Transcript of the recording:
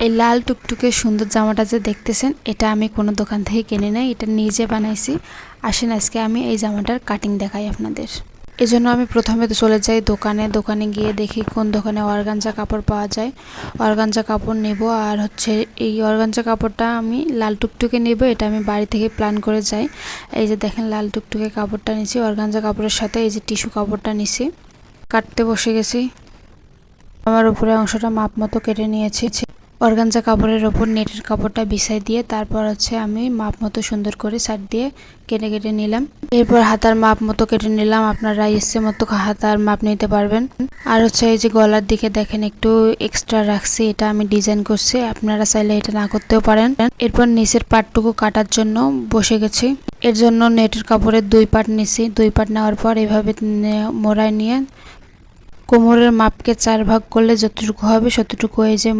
এই লাল টুকটুকে সুন্দর জামাটা যে দেখতেছেন, এটা আমি কোনো দোকান থেকে কিনে নাই, এটা নিজে বানাইছি। আসেন আজকে আমি এই জামাটার কাটিং দেখাই আপনাদের। এজন্য আমি প্রথমে তো চলে যাই দোকানে গিয়ে দেখি কোন দোকানে অর্গানজা কাপড় পাওয়া যায়। অর্গানজা কাপড় নেব, আর হচ্ছে এই অর্গানজা কাপড়টা আমি লাল টুকটুকে নেব, এটা আমি বাড়ি থেকে প্ল্যান করে যাই। এই যে দেখেন লাল টুকটুকে কাপড়টা নিছি, অর্গানজা কাপড়ের সাথে এই যে টিস্যু কাপড়টা নিছি। কাটতে বসে গেছি। আমার উপরে অংশটা মাপ মতো কেটে নিয়েছি। অর্গানজা কাপড়ের ওপর নেটের কাপড়টা বিছাই দিয়ে তারপর হচ্ছে আমি মাপ মতো সুন্দর করে সাইড দিয়ে কেটে নিলাম। এরপর হাতার মাপ মতো কেটে নিলাম। আপনারা ইচ্ছে মতো হাতার মাপ নিতে পারবেন। আর হচ্ছে এই যে গলার দিকে দেখেন একটু এক্সট্রা রাখছি, এটা আমি ডিজাইন করছি, আপনারা চাইলে এটা না করতেও পারেন। এরপর নিচের পার্টটুকু কাটার জন্য বসে গেছি। এর জন্য নেটের কাপড়ের 2 পার্ট নিছি। 2 পার্ট নেওয়ার পর এভাবে মোড়ায় নিয়ে কোমরের মাপকে 4 ভাগ করলে যতটুকু হবে ততটুকু এই যে